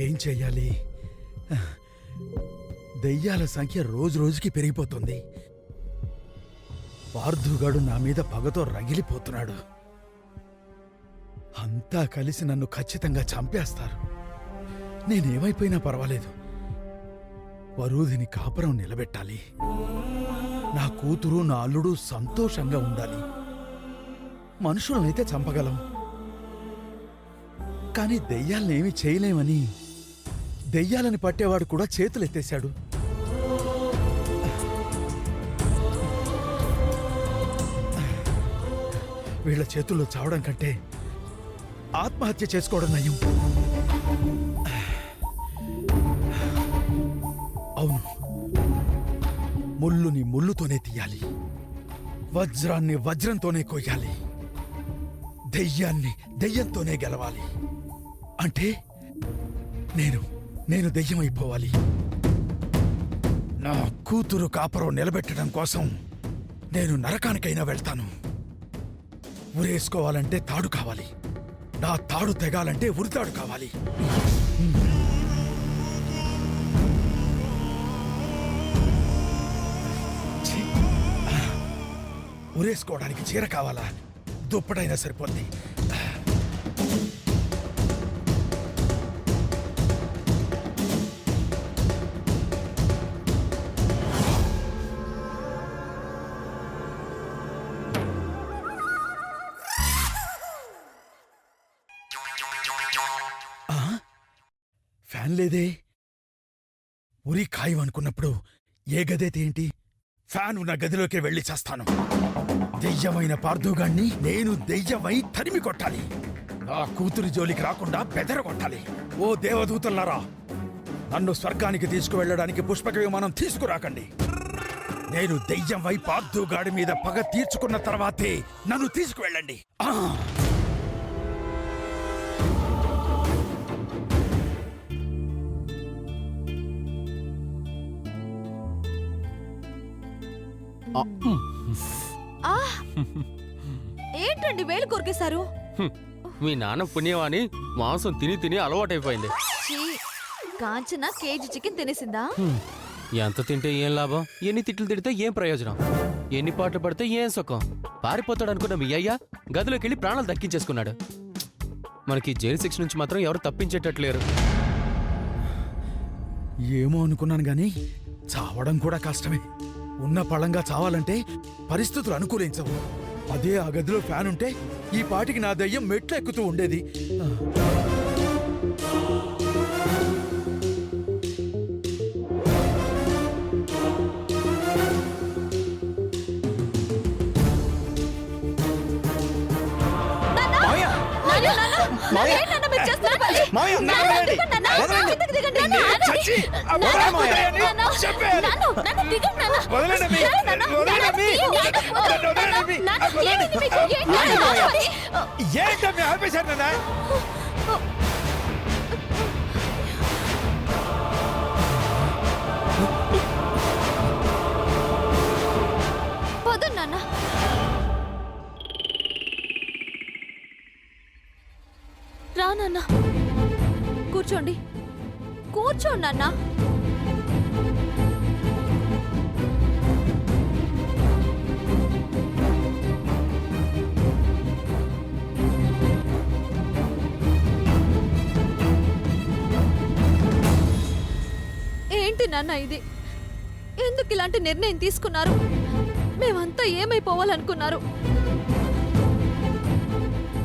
ఏం చెయ్యాలి? దెయ్యాల సంఖ్య రోజురోజుకి పెరిగిపోతుంది. పార్థుగాడు నా మీద పగతో రగిలిపోతున్నాడు. అంతా కలిసి నన్ను ఖచ్చితంగా చంపేస్తారు. నేనేమైపోయినా పర్వాలేదు, వరూధిని కాపురం నిలబెట్టాలి. నా కూతురు నా అల్లుడు సంతోషంగా ఉండాలి. మనుషులనైతే చంపగలం, కానీ దెయ్యాలనేమి చేయలేమని దెయ్యాలని పట్టేవాడు కూడా చేతులెత్తేశాడు. వీళ్ల చేతుల్లో చావడం కంటే ఆత్మహత్య చేసుకోవడం నయం. అవును, ముల్లుని ముల్లుతోనే తీయాలి, వజ్రాన్ని వజ్రంతోనే కొయ్యాలి, దెయ్యాన్ని దెయ్యంతోనే గెలవాలి. అంటే నేను దెయ్యమైపోవాలి. నా కూతురు కాపురం నిలబెట్టడం కోసం నేను నరకానికైనా వెళ్తాను. ఉరేసుకోవాలంటే తాడు కావాలి, నా తాడు తెగాలంటే ఉరితాడు కావాలి. ఉరేసుకోవడానికి చీర కావాలా? దుప్పటైనా సరిపోద్ది. ఫ్యాన్ లేదే. ఉరి ఖాయం అనుకున్నప్పుడు ఏ గదైతే ఏంటి, ఫ్యాన్ ఉన్న గదిలోకి వెళ్లి చేస్తాను. దెయ్యమైన పార్థుగాణ్ణి నేను దెయ్యమై తరిమి కొట్టాలి. నా కూతురి జోలికి రాకుండా బెదరగొట్టాలి. ఓ దేవదూతల్లారా, నన్ను స్వర్గానికి తీసుకువెళ్ళడానికి పుష్పక విమానం తీసుకురాకండి. నేను దెయ్యమై పార్థుగాడి మీద పగ తీర్చుకున్న తర్వాతే నన్ను తీసుకువెళ్ళండి. ఏంటండి వేలు కొరికేశారు? మీ నాన్న పుణ్యవాణి మాంసం తిని తిని అలవాటైపోయింది. కాంచన కేజీ చికెన్ తినేసిందా? ఎంత తింటే ఏం లాభం, ఎన్ని తిట్లు తిడితే ఏం ప్రయోజనం, ఎన్ని పాటలు పడితే ఏం సుఖం. పారిపోతాడు అనుకున్న మీ అయ్య గదిలోకి వెళ్ళి ప్రాణాలు దక్కించేసుకున్నాడు. మనకి జైలు శిక్ష నుంచి మాత్రం ఎవరు తప్పించేటట్లేరు. ఏమో అనుకున్నాను గాని చావడం కూడా కష్టమే. ఉన్న పళంగా చావాలంటే పరిస్థితులు అనుకూలించవు. అదే ఆ గదిలో ఫ్యాన్ ఉంటే ఈ పాటికి నా దయ్యం మెట్లు ఎక్కుతూ ఉండేది. రా నాన్న, కూర్చోండి. కూర్చోండి నాన్న. ఏంటి నాన్న ఇది? ఎందుకు ఇలాంటి నిర్ణయం తీసుకున్నారు? మేమంతా ఏమైపోవాలనుకున్నారు?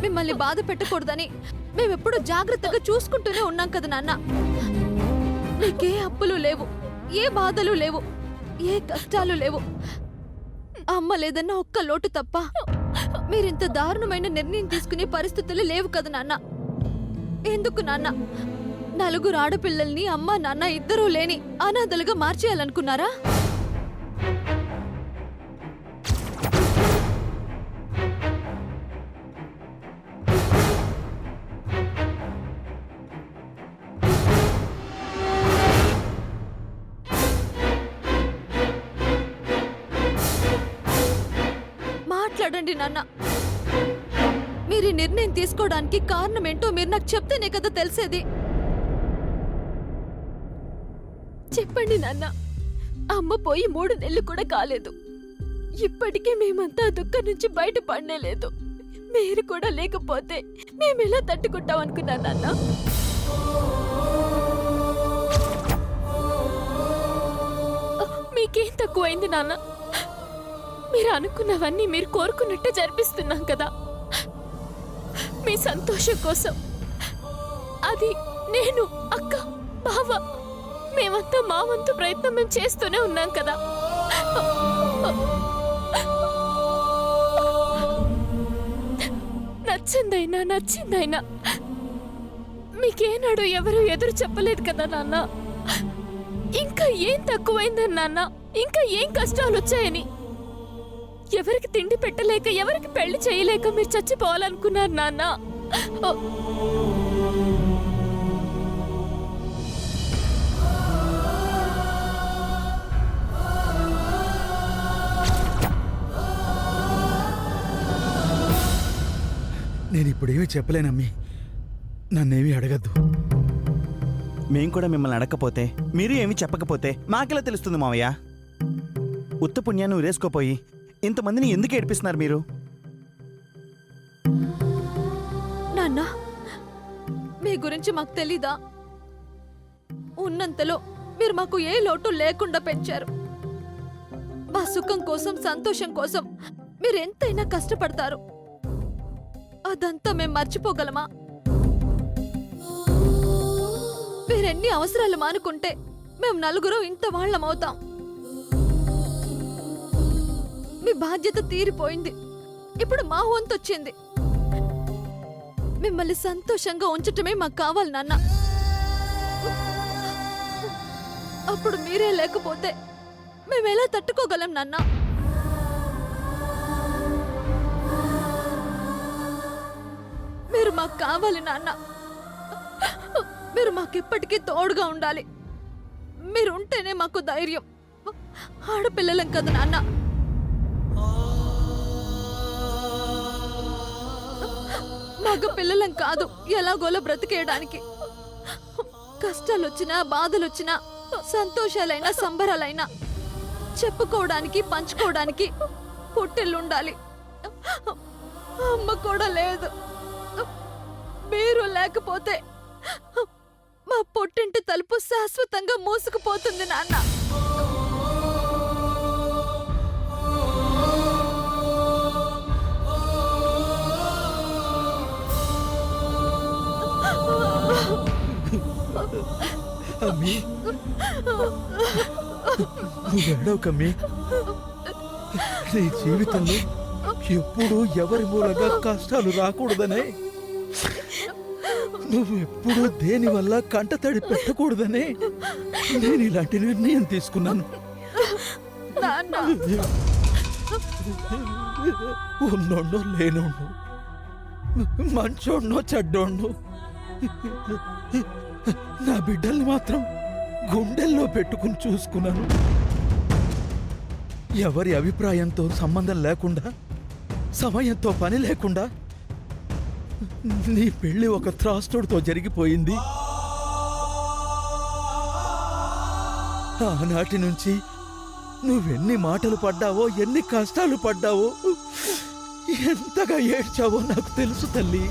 మిమ్మల్ని బాధ పెట్టకూడదని మేమెప్పుడు జాగ్రత్తగా చూసుకుంటూనే ఉన్నాం కదా నాన్న. నీకే అప్పులు లేవు, ఏ బాధలు లేవు, ఏ కష్టాలు లేవు. అమ్మ లేదన్న ఒక్క లోటు తప్ప మీరింత దారుణమైన నిర్ణయం తీసుకునే పరిస్థితులు లేవు కదా నాన్న. ఎందుకు నాన్న నలుగురు ఆడపిల్లల్ని అమ్మ నాన్న ఇద్దరూ లేని అనాథలుగా మార్చేయాలనుకున్నారా? మాట్లాడండి నాన్న. మీరు నిర్ణయం తీసుకోవడానికి కారణం ఏంటో మీరు నాకు చెప్తేనే కదా తెలిసేది. చెప్పండి నాన్న. అమ్మ పోయి 3 నెలలు కూడా కాలేదు. ఇప్పటికీ మేమంతా దుఃఖం నుంచి బయటపడలేదు. మీరు కూడా లేకపోతే మేమెలా తట్టుకుంటాం అనుకున్నా నాన్న. మీకేం తక్కువైంది నాన్న? మీరు అనుకున్నవన్నీ మీరు కోరుకున్నట్టే జరిపిస్తున్నాం కదా. మీ సంతోషం కోసం అది నేను, అక్క, బావ మేమంతా మా వంతు ప్రయత్నం మేము చేస్తూనే ఉన్నాం కదా. నచ్చిందైనా మీకేనాడు ఎవరు ఎదురు చెప్పలేదు కదా నాన్న. ఇంకా ఏం తక్కువైందని నాన్న? ఇంకా ఏం కష్టాలు వచ్చాయని? ఎవరికి తిండి పెట్టలేక, ఎవరికి పెళ్లి చేయలేక మీరు చచ్చిపోవాలనుకున్నారు నాన్న. నేను ఇప్పుడేమీ చెప్పలేనమ్మీ. నన్నేమీ అడగద్దు. మేం కూడా మిమ్మల్ని అడగకపోతే, మీరు ఏమీ చెప్పకపోతే మాకెలా తెలుస్తుంది మావయ్య? ఉత్త పుణ్యాన్ని ఉరేసుకోపోయి ఇంతమందిని ఎందుకు ఏడిపిస్తున్నారు మీరు? నాన్న, మీ గురించి మాకు తెలీదా? ఉన్నంతలో మీరు మాకు ఏ లోటు లేకుండా పెంచారు. మా సుఖం కోసం, సంతోషం కోసం మీరు ఎంతైనా కష్టపడతారు. అదంతా మేం మర్చిపోగలమా? మీరెన్ని అవసరాలు మానుకుంటే మేం నలుగురు ఇంత వాళ్ళమవుతాం. మీ బాధ్యత తీరిపోయింది. ఇప్పుడు మా వంతు వచ్చింది. మిమ్మల్ని సంతోషంగా ఉంచటమే మాకు కావాలి నాన్న. అప్పుడు మీరే లేకపోతే మేమెలా తట్టుకోగలం నాన్న? మీరు మాకు కావాలి నాన్న. మీరు మాకెప్పటికీ తోడుగా ఉండాలి. మీరుంటేనే మాకు ధైర్యం. ఆడపిల్లలం కదా నాన్న. మగ పిల్లలం కాదు ఎలాగోలా బ్రతికేయడానికి. కష్టాలొచ్చినా, బాధలొచ్చినా, సంతోషాలైనా, సంబరాలైనా చెప్పుకోవడానికి, పంచుకోవడానికి పుట్టిల్లుండాలి. అమ్మ కూడా లేదు. మీరు లేకపోతే మా పుట్టింటి తలుపు శాశ్వతంగా మూసుకుపోతుంది నాన్న. అమ్మీ, నువ్వేడవకమ్మీ. నీ జీవితంలో ఎప్పుడూ ఎవరి మూలంగా కష్టాలు రాకూడదనే, నువ్వెప్పుడూ దేని వల్ల కంటతడి పెట్టకూడదనే నేను ఇలాంటి నిర్ణయం తీసుకున్నాను. ఉన్నోన్నో లేనోన్నో, మంచోన్నో చెడ్డోన్నో, నా బిడ్డల్ని మాత్రం గుండెల్లో పెట్టుకుని చూసుకున్నాను. ఎవరి అభిప్రాయంతో సంబంధం లేకుండా, సమయంతో పని లేకుండా నీ పెళ్లి ఒక త్రాస్తుడితో జరిగిపోయింది. ఆనాటి నుంచి నువ్వెన్ని మాటలు పడ్డావో, ఎన్ని కష్టాలు పడ్డావో, ఎంతగా ఏడ్చావో నాకు తెలుసు తల్లి.